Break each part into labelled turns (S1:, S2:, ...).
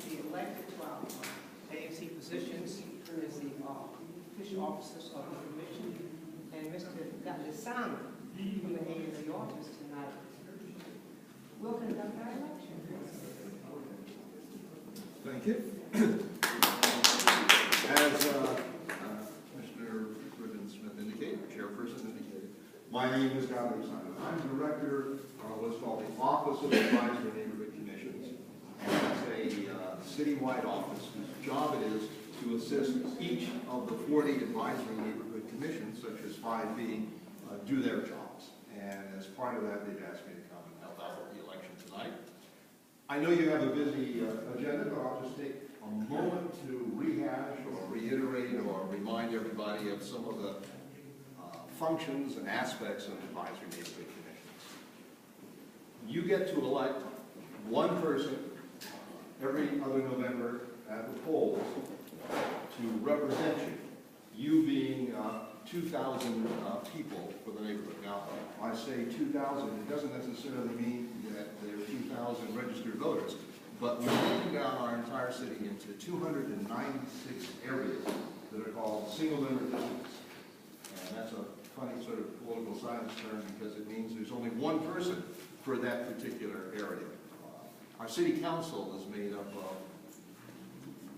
S1: to be elected to our ANC positions as the official officers of the commission, and Mr. Gatlisano from the ANC office tonight will conduct our election.
S2: Thank you. As Commissioner Ribbon-Smith indicated, Chairperson indicated, my name is Gatlisano. I'm Director of what's called the Office of Advisory Neighborhood Commissions. And it's a citywide office whose job it is to assist each of the 40 advisory neighborhood commissions, such as 5B, do their jobs. And as part of that, they've asked me to come and help out with the election tonight. I know you have a busy agenda, but I'll just take a moment to rehash or reiterate or remind everybody of some of the functions and aspects of advisory neighborhood commissions. You get to elect one person every other November at the polls to represent you, you being 2,000 people for the neighborhood. Now, I say 2,000, it doesn't necessarily mean that there are 2,000 registered voters, but we're breaking down our entire city into 296 areas that are called single-member districts. And that's a funny sort of political science term because it means there's only one person for that particular area. Our city council is made up of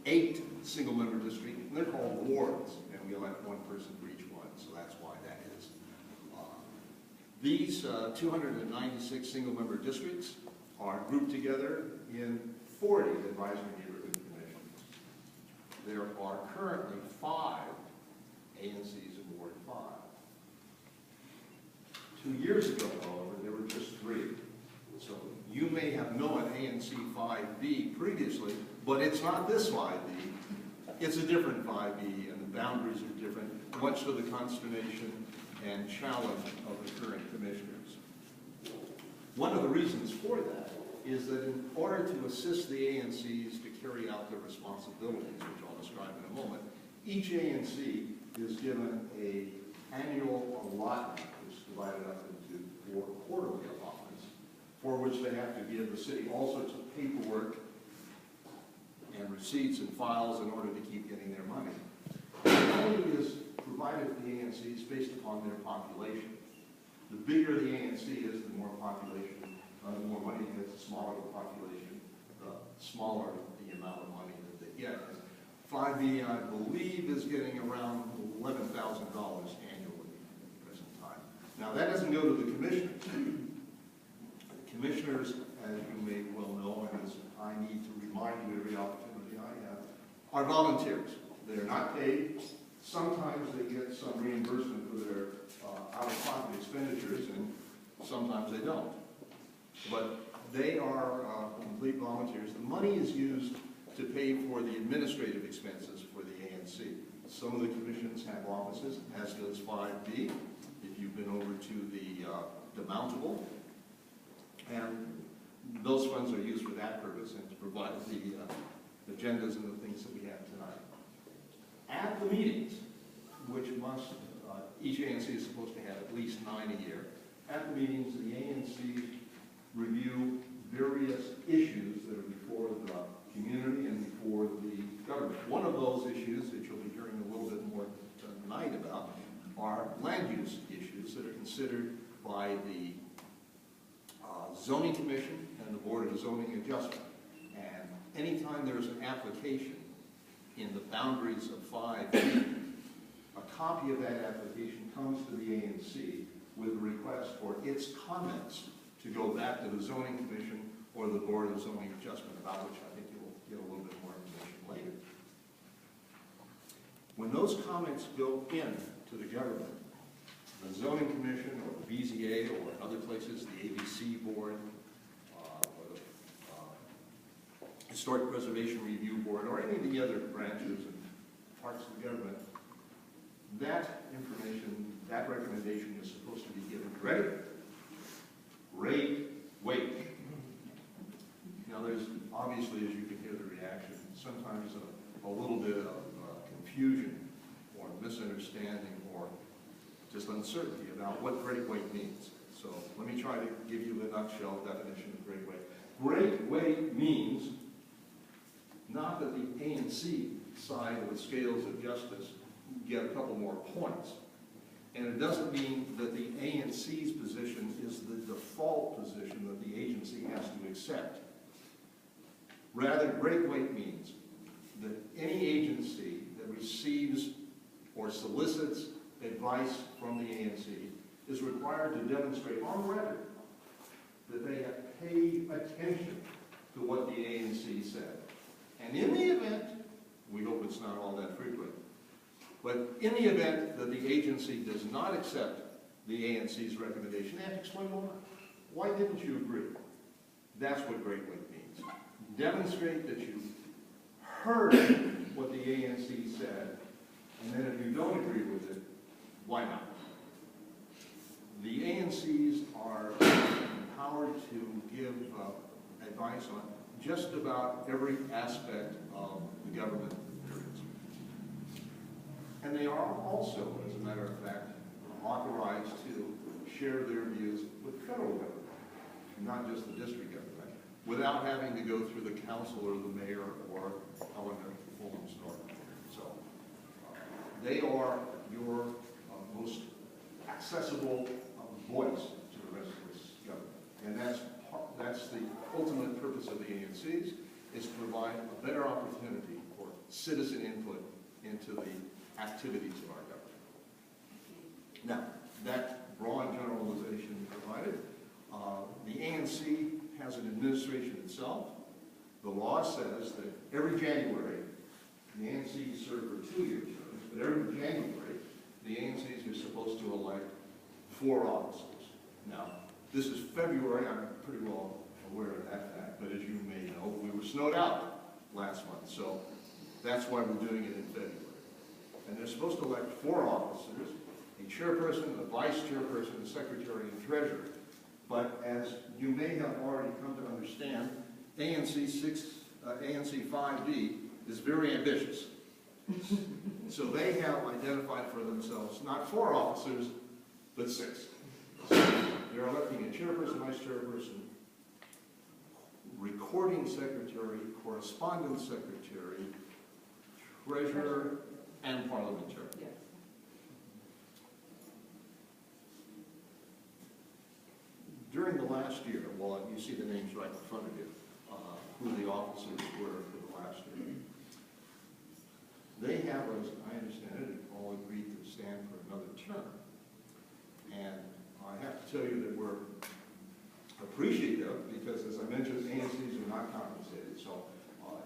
S2: 8 single-member districts, and they're called wards, and we elect one person for each one, so that's why that is. These 296 single-member districts are grouped together in 40 advisory neighborhood commissions. There are currently 5 ANCs in Ward 5. 2 years ago, however, there were just 3. So you may have known ANC 5B previously, but it's not this 5B. It's a different 5B, and the boundaries are different, much to the consternation and challenge of the current commissioners. One of the reasons for that is that in order to assist the ANCs to carry out their responsibilities, which I'll describe in a moment, each ANC is given an annual allotment, which is divided up into 4 quarterly allotments, for which they have to give the city all sorts of paperwork and receipts and files in order to keep getting their money. The money is provided to the ANCs based upon their population. The bigger the ANC is, the more population, the more money it gets. The smaller the population, the smaller the amount of money that they get. 5B, I believe, is getting around $11,000 annually at the present time. Now, that doesn't go to the commissioners. The commissioners, as you may well know, and as I need to remind you every opportunity I have, are volunteers. They're not paid. Sometimes they get some reimbursement for their out-of-pocket expenditures, and sometimes they don't. But they are complete volunteers. The money is used to pay for the administrative expenses for the ANC. Some of the commissions have offices, as does 5B, if you've been over to the demountable. And those funds are used for that purpose and to provide the agendas and the things that we have tonight. At the meetings, which each ANC is supposed to have at least 9 a year, at the meetings, the ANC review various issues that are before the community and before the government. One of those issues that you'll be hearing a little bit more tonight about are land use issues that are considered by the Zoning Commission and the Board of Zoning Adjustment. And anytime there's an application in the boundaries of 5, a copy of that application comes to the ANC with a request for its comments to go back to the Zoning Commission or the Board of Zoning Adjustment, about which I think you'll get a little bit more information later. When those comments go in to the government, the Zoning Commission or the BZA or in other places, the ABC Board or the Historic Preservation Review Board or any of the other branches and parts of the government, that information, that recommendation is supposed to be given credit, rate, weight. Now there's, obviously, as you can hear the reaction, sometimes a little bit of confusion or misunderstanding or just uncertainty about what great weight means. So let me try to give you a nutshell definition of great weight. Great weight means not that the ANC side of the scales of justice get a couple more points. And it doesn't mean that the ANC's position is the default position that the agency has to accept. Rather, great weight means that any agency that receives or solicits advice from the ANC is required to demonstrate on record that they have paid attention to what the ANC said. And in the event, we hope it's not all that frequent, but in the event that the agency does not accept the ANC's recommendation, they have to explain why. Why didn't you agree? That's what great weight means. Demonstrate that you heard what the ANC said, and then if you don't agree with it, why not? The ANCs are empowered to give advice on just about every aspect of the government. And they are also, as a matter of fact, authorized to share their views with the federal government, not just the district government, without having to go through the council or the mayor or Eleanor Holmes Norton. So they are your most accessible voice to the rest of this government. And that's the ultimate purpose of the ANCs, is to provide a better opportunity for citizen input into the activities of our government. Now, that broad generalization provided, the ANC has an administration itself. The law says that every January, the ANCs serve for 2-year terms, but every January, the ANCs are supposed to elect 4 officers. Now, this is February. I'm pretty well aware of that fact, but as you may know, we were snowed out last month, so that's why we're doing it in February. And they're supposed to elect 4 officers, a chairperson, a vice chairperson, a secretary, and treasurer. But as you may have already come to understand, ANC 5D is very ambitious. So they have identified for themselves not 4 officers, but 6. So they're electing a chairperson, vice chairperson, recording secretary, correspondence secretary, treasurer, and parliamentarian.
S1: Yes.
S2: During the last year, well, you see the names right in front of you, who the officers were for the last year. They have, as I understand it, all agreed to stand for another term. And I have to tell you that we're appreciative because, as I mentioned, ANCs are not compensated. So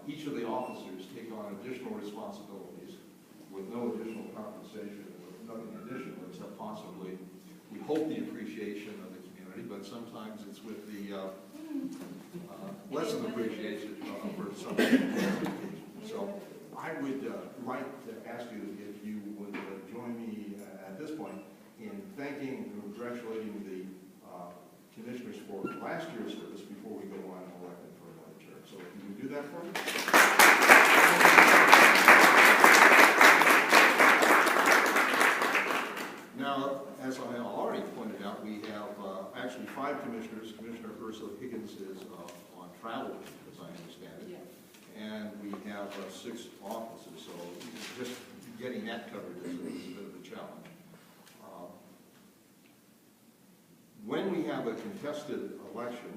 S2: each of the officers take on additional responsibilities with no additional compensation, with nothing additional except possibly, we hope, the appreciation of the community, but sometimes it's with the less of appreciation for some occasions. So I would like to ask you if you would join me at this point in thanking and congratulating the commissioners for last year's service before we go on and elect them for another term. So if you would do that for me. Now, as I already pointed out, we have actually 5 commissioners. Commissioner Ursula Higgins is on travel, as I understand it.
S1: Yes.
S2: And we have 6 officers, so just getting that covered is a bit of a challenge. When we have a contested election,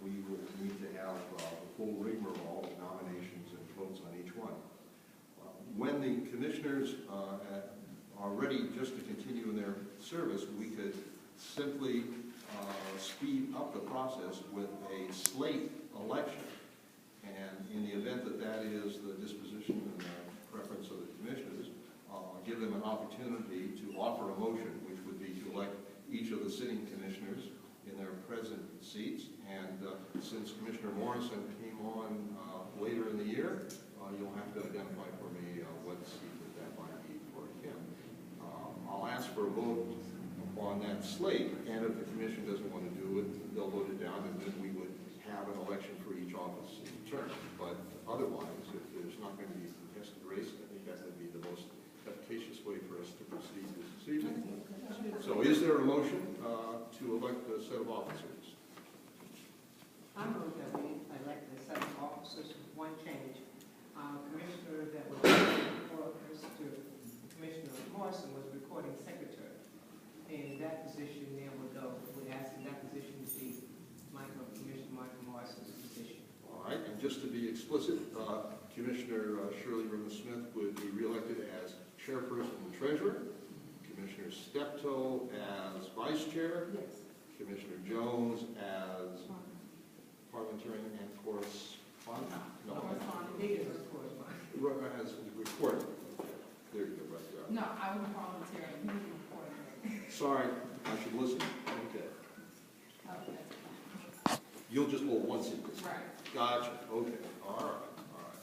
S2: we will need to have the full rigmarole of nominations and votes on each one. When the commissioners are ready just to continue in their service, we could simply speed up the process with a slate election. And in the event that that is the disposition and the preference of the commissioners, give them an opportunity to offer a motion, which would be to elect each of the sitting commissioners in their present seats. And since Commissioner Morrison came on later in the year, you'll have to identify for me what seat that might be for him. I'll ask for a vote on that slate, and if the commission doesn't want to do it, they'll vote it down, and then we would have an election for each office in turn. But otherwise, if there's not going to be a contested race, I think that would be the most efficacious way for us to proceed this evening. So is there a motion to elect a set of officers?
S1: I move that we elect the 7 officers with one change. Commissioner that was before Commissioner Morrison was recording secretary. And that position there would go, would ask that position to be Commissioner Michael Morrison's position.
S2: All right, and just to be explicit, Commissioner Shirley Rimmer-Smith would be reelected as chairperson and treasurer, Commissioner Steptoe as vice chair,
S1: Yes.
S2: Commissioner Jones as parliamentarian and correspondent. No,
S1: It is a correspondent.
S2: as recording. There you go, right there.
S3: No, I was a parliamentarian. He was a reporter.
S2: Sorry, I should listen. Okay.
S3: Okay.
S2: You'll just hold one seat.
S3: Right.
S2: Gotcha. Okay. All right. All right.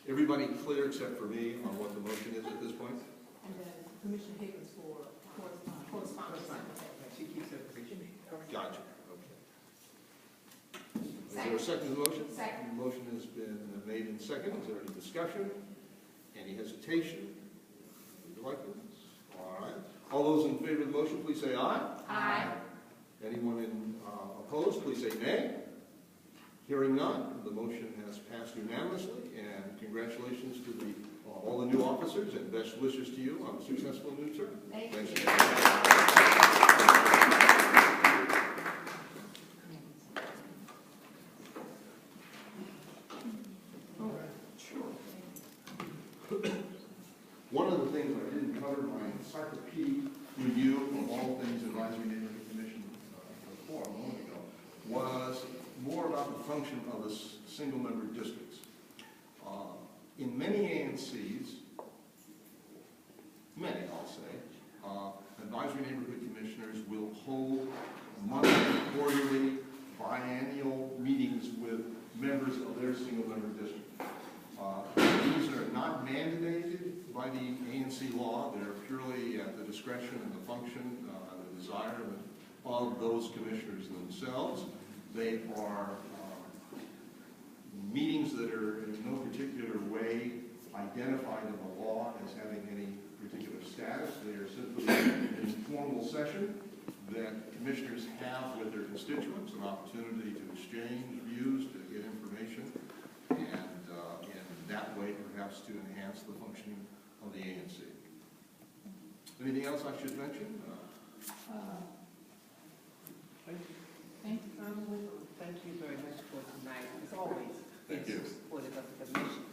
S2: Everybody clear except for me on what the motion is at this point?
S3: And then Commissioner Higgins for correspondence.
S1: She keeps her position.
S2: Gotcha. Okay. Is there a second to the motion?
S3: Second.
S2: The motion has been made in second. Is there any discussion? Any hesitation? Would you like this? All right. All those in favor of the motion, please say aye.
S3: Aye.
S2: Anyone opposed, please say nay. Hearing none, the motion has passed unanimously, and congratulations to all the new officers, and best wishes to you on a successful new term.
S3: Thank
S2: Thanks.
S3: you.
S2: One of the things I didn't cover in my encyclopedia review of all things Advisory Neighborhood Commission before a moment ago was more about the function of the single-member districts. In many ANCs, many I'll say, Advisory Neighborhood Commissioners will hold monthly, quarterly, biannual meetings with members of their single-member district. These are not mandated by the ANC law. They're purely at the discretion and the function, the desire of those commissioners themselves. They are meetings that are in no particular way identified in the law as having any particular status. They are simply an informal session that commissioners have with their constituents, an opportunity to exchange views, to get information, and in that way perhaps to enhance the functioning of the ANC. Anything else I should mention?
S1: Thank you.
S3: Thank you.
S1: Thank you very much for tonight. As always,
S2: Thank you.
S1: supportive of the commission.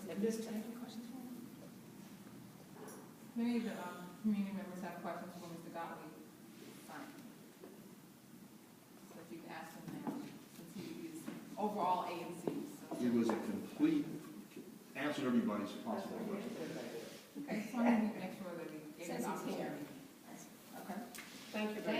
S3: And this time, any questions for me? Many of the community members have questions for Mr. Gottlieb. Fine. So if you can ask him now, since he is overall ANC. So.
S2: It was a complete answer to everybody's possible question.
S3: Okay, just wanted to make sure that we gave the opportunity. Okay.
S1: Thank you very